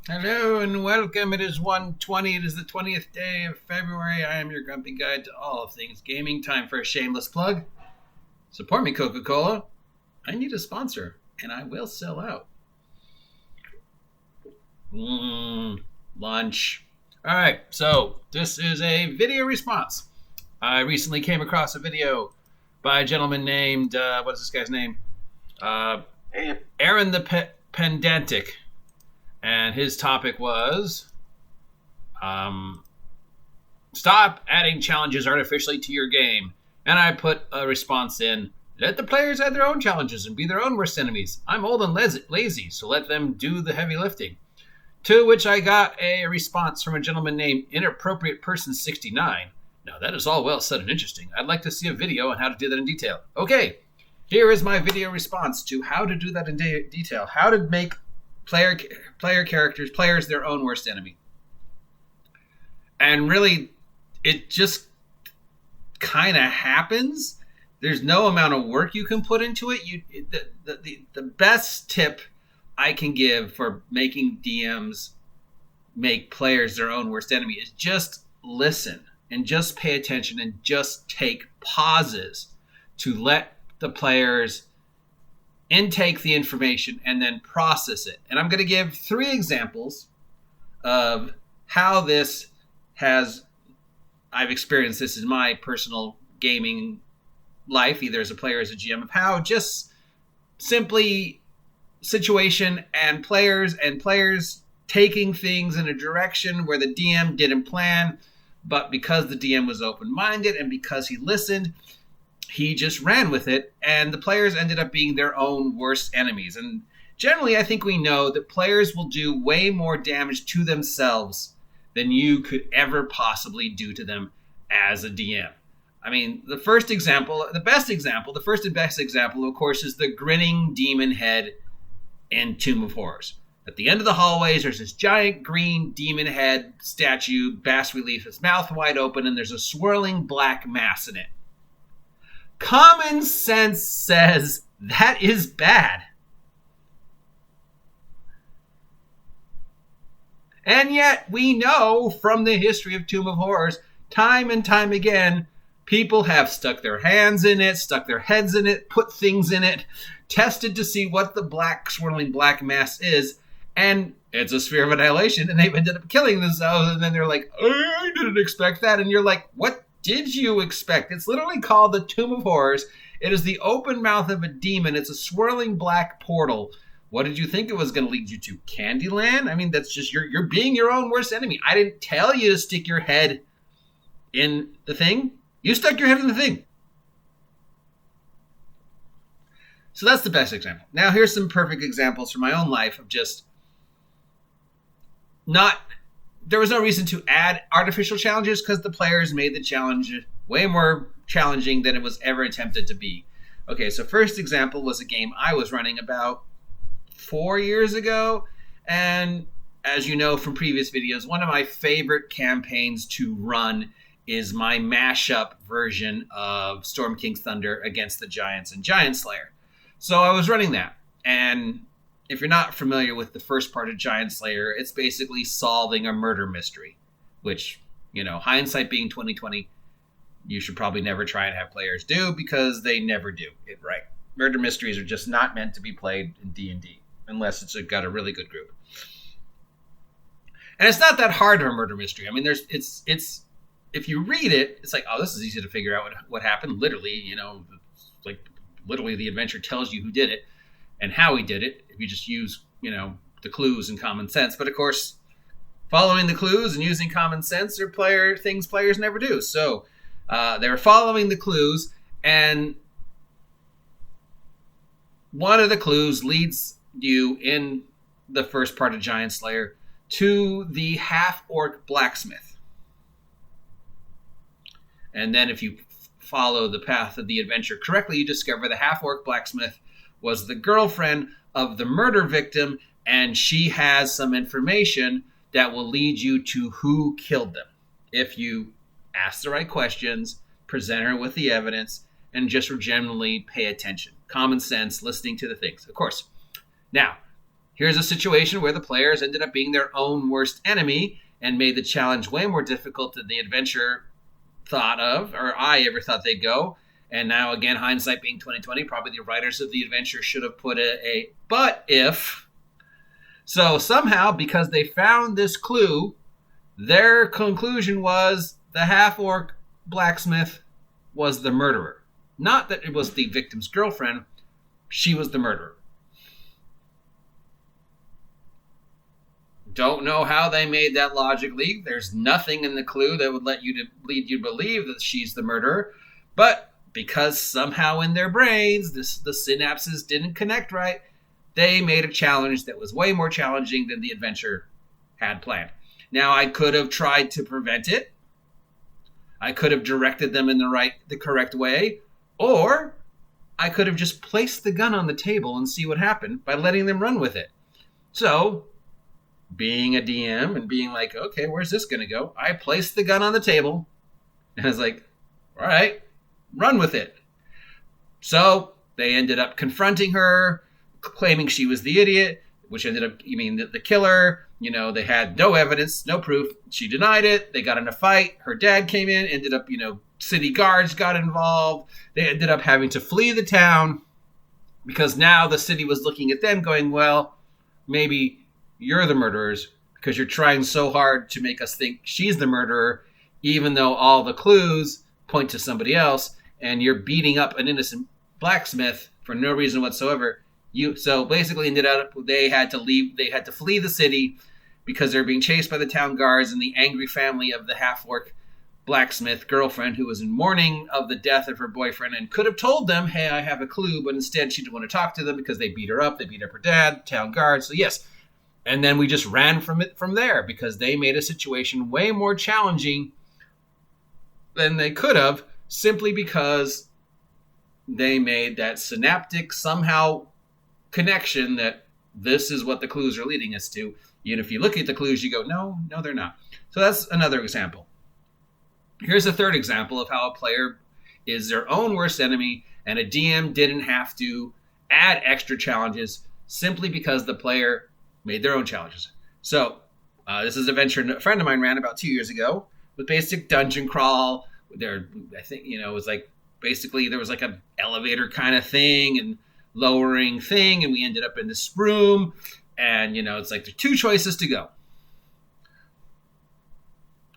Hello and welcome. It is 1:20. It is the 20th day of February. I am your grumpy guide to all things gaming. Time for a shameless plug. Support me, Coca-Cola. I need a sponsor, and I will sell out. Lunch. All right, so this is a video response. I recently came across a video by a gentleman named, what is this guy's name? Aaron the Pedantic. And his topic was stop adding challenges artificially to your game. And I put a response in, let the players add their own challenges and be their own worst enemies. I'm old and lazy, so let them do the heavy lifting. To which I got a response from a gentleman named inappropriateperson69. Now that is all well said and interesting. I'd like to see a video on how to do that in detail. Okay, here is my video response to how to do that in detail. How to make players their own worst enemy. And really, it just kind of happens. There's no amount of work you can put into it. The best tip I can give for making DMs make players their own worst enemy is just listen and just pay attention and just take pauses to let the players intake the information and then process it. And I'm going to give 3 examples of how I've experienced this in my personal gaming life, either as a player or as a GM, of how just simply situation and players taking things in a direction where the DM didn't plan, but because the DM was open-minded and because he listened, he just ran with it, and the players ended up being their own worst enemies. And generally, I think we know that players will do way more damage to themselves than you could ever possibly do to them as a DM. I mean, the first and best example, of course, is the grinning demon head in Tomb of Horrors. At the end of the hallways, there's this giant green demon head statue, bas relief, its mouth wide open, and there's a swirling black mass in it. Common sense says that is bad. And yet we know from the history of Tomb of Horrors, time and time again, people have stuck their hands in it, stuck their heads in it, put things in it, tested to see what the black swirling black mass is, and it's a sphere of annihilation, and they've ended up killing themselves, and then they're like, I didn't expect that, and you're like, what did you expect? It's literally called the Tomb of Horrors. It is the open mouth of a demon. It's a swirling black portal. What did you think it was going to lead you to? Candyland? I mean, that's just, you're being your own worst enemy. I didn't tell you to stick your head in the thing. You stuck your head in the thing. So that's the best example. Now here's some perfect examples from my own life of just there was no reason to add artificial challenges because the players made the challenge way more challenging than it was ever attempted to be. Okay, so first example was a game I was running about 4 years ago. And as you know from previous videos, one of my favorite campaigns to run is my mashup version of Storm King's Thunder against the Giants and Giant Slayer. So I was running that. And if you're not familiar with the first part of Giant Slayer, it's basically solving a murder mystery, which, hindsight being 2020, you should probably never try and have players do because they never do it right. Murder mysteries are just not meant to be played in D&D unless it's got a really good group. And it's not that hard of a murder mystery. I mean, it's if you read it, it's like, oh, this is easy to figure out what happened. Literally, literally the adventure tells you who did it and how he did it. If you just use, the clues and common sense. But of course, following the clues and using common sense are things players never do. So they were following the clues, and one of the clues leads you in the first part of Giant Slayer to the half-orc blacksmith. And then if you follow the path of the adventure correctly, you discover the half-orc blacksmith was the girlfriend of the murder victim, and she has some information that will lead you to who killed them if you ask the right questions, present her with the evidence, and just generally pay attention. Common sense, listening to the things. Of course. Now, Here's a situation where the players ended up being their own worst enemy and made the challenge way more difficult than the adventure thought of, or I ever thought they'd go. And now, again, hindsight being 2020, probably the writers of the adventure should have put a but if. So somehow, because they found this clue, their conclusion was the half-orc blacksmith was the murderer. Not that it was the victim's girlfriend. She was the murderer. Don't know how they made that logically. There's nothing in the clue that would lead you to believe that she's the murderer. But because somehow in their brains, the synapses didn't connect right, they made a challenge that was way more challenging than the adventure had planned. Now, I could have tried to prevent it. I could have directed them in the correct way. Or I could have just placed the gun on the table and see what happened by letting them run with it. So, being a DM and being like, okay, where's this going to go? I placed the gun on the table and I was like, all right, run with it. So they ended up confronting her, claiming she was the idiot, which ended up, the killer. They had no evidence, no proof. She denied it. They got in a fight. Her dad came in, ended up, city guards got involved. They ended up having to flee the town because now the city was looking at them going, well, maybe you're the murderers because you're trying so hard to make us think she's the murderer, even though all the clues point to somebody else, and you're beating up an innocent blacksmith for no reason whatsoever. So basically ended up they had to leave. They had to flee the city because they're being chased by the town guards and the angry family of the half-orc blacksmith girlfriend who was in mourning of the death of her boyfriend and could have told them, hey, I have a clue, but instead she didn't want to talk to them because they beat her up. They beat up her dad, town guards. So yes. And then we just ran from there because they made a situation way more challenging than they could have simply because they made that synaptic somehow connection that this is what the clues are leading us to. Even if you look at the clues, you go, no, they're not. So that's another example. Here's a third example of how a player is their own worst enemy and a DM didn't have to add extra challenges simply because the player made their own challenges. So this is an adventure a friend of mine ran about 2 years ago with basic dungeon crawl. I think, it was like basically there was like an elevator kind of thing and lowering thing. And we ended up in this room and, it's like there's two choices to go.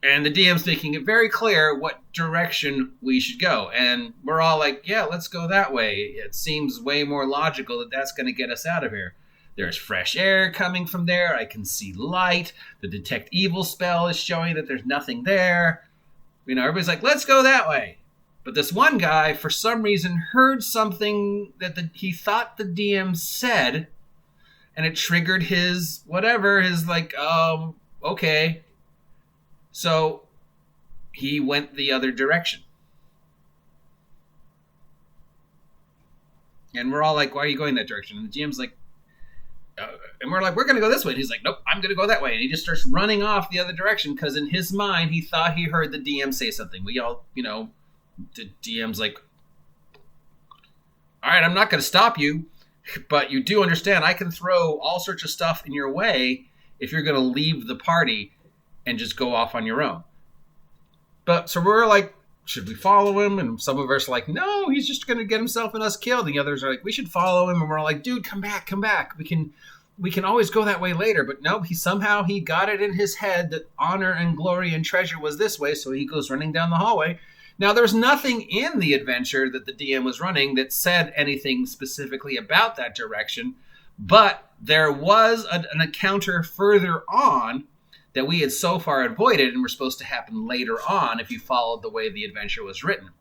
And the DM's making it very clear what direction we should go. And we're all like, yeah, let's go that way. It seems way more logical that that's going to get us out of here. There's fresh air coming from there. I can see light. The detect evil spell is showing that there's nothing there. Everybody's like, let's go that way. But this one guy, for some reason, heard something that he thought the DM said, and it triggered his okay. So he went the other direction. And we're all like, why are you going that direction? And the GM's like, and we're like, we're going to go this way. And he's like, nope, I'm going to go that way. And he just starts running off the other direction because in his mind, he thought he heard the DM say something. We all, the DM's like, all right, I'm not going to stop you, but you do understand I can throw all sorts of stuff in your way if you're going to leave the party and just go off on your own. But so we're like, should we follow him? And some of us are like, no, he's just going to get himself and us killed. And the others are like, we should follow him. And we're all like, dude, come back. We can always go that way later. But no, he got it in his head that honor and glory and treasure was this way. So he goes running down the hallway. Now, there's nothing in the adventure that the DM was running that said anything specifically about that direction. But there was an encounter further on that we had so far avoided and were supposed to happen later on if you followed the way the adventure was written.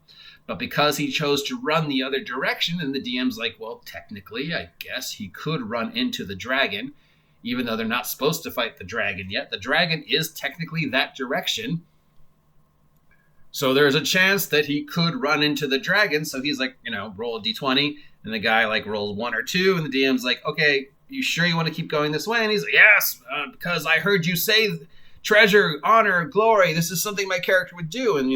But because he chose to run the other direction, and the DM's like, well, technically, I guess he could run into the dragon, even though they're not supposed to fight the dragon yet. The dragon is technically that direction. So there's a chance that he could run into the dragon. So he's like, roll a d20. And the guy rolls 1 or 2. And the DM's like, okay, you sure you want to keep going this way? And he's like, yes, because I heard you say treasure, honor, glory. This is something my character would do. And,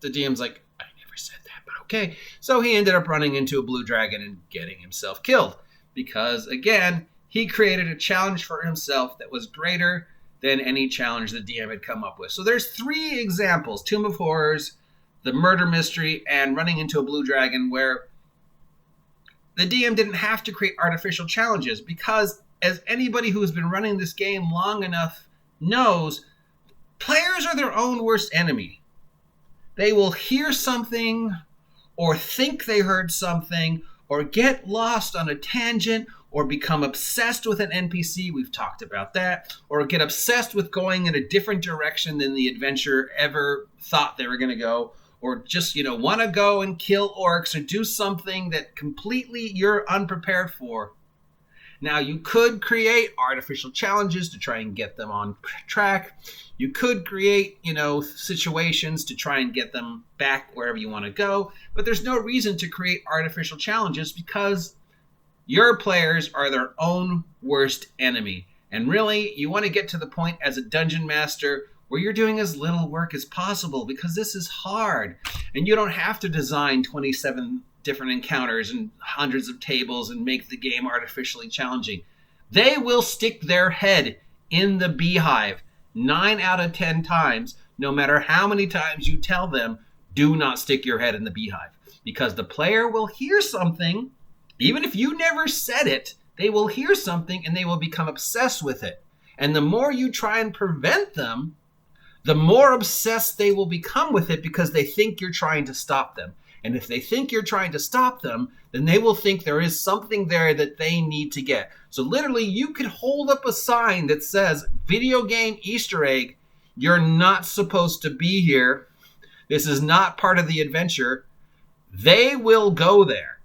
the DM's like, I never said that, but okay. So he ended up running into a blue dragon and getting himself killed. Because, again, he created a challenge for himself that was greater than any challenge the DM had come up with. So there's 3 examples: Tomb of Horrors, the murder mystery, and running into a blue dragon, where the DM didn't have to create artificial challenges, because as anybody who has been running this game long enough knows, players are their own worst enemy. They will hear something, or think they heard something, or get lost on a tangent, or become obsessed with an NPC, we've talked about that, or get obsessed with going in a different direction than the adventure ever thought they were going to go, or just, want to go and kill orcs or do something that completely you're unprepared for. Now, you could create artificial challenges to try and get them on track. You could create, situations to try and get them back wherever you want to go. But there's no reason to create artificial challenges, because your players are their own worst enemy. And really, you want to get to the point as a dungeon master where you're doing as little work as possible, because this is hard. And you don't have to design 27 different encounters and hundreds of tables and make the game artificially challenging. They will stick their head in the beehive 9 out of 10 times, no matter how many times you tell them, do not stick your head in the beehive. Because the player will hear something, even if you never said it, they will hear something and they will become obsessed with it. And the more you try and prevent them, the more obsessed they will become with it, because they think you're trying to stop them. And if they think you're trying to stop them, then they will think there is something there that they need to get. So literally, you could hold up a sign that says, video game Easter egg, you're not supposed to be here. This is not part of the adventure. They will go there.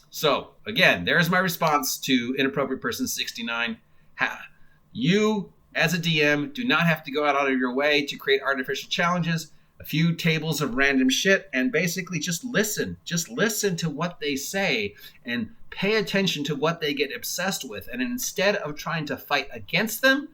So again, there's my response to inappropriateperson69. You, as a DM, do not have to go out of your way to create artificial challenges, a few tables of random shit, and basically just listen. Just listen to what they say and pay attention to what they get obsessed with. And instead of trying to fight against them,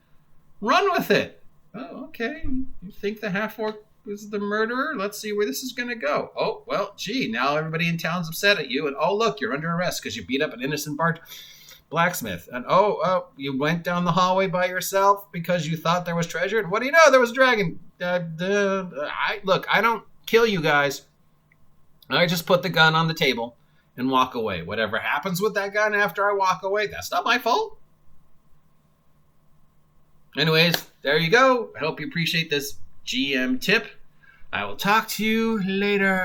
run with it. Oh, okay. You think the half-orc was the murderer? Let's see where this is going to go. Oh, well, gee, now everybody in town's upset at you. And oh, look, you're under arrest because you beat up an innocent blacksmith. And you went down the hallway by yourself because you thought there was treasure. And what do you know? There was a dragon. Look, I don't kill you guys. I just put the gun on the table and walk away. Whatever happens with that gun after I walk away, that's not my fault. Anyways, there you go. I hope you appreciate this GM tip. I will talk to you later.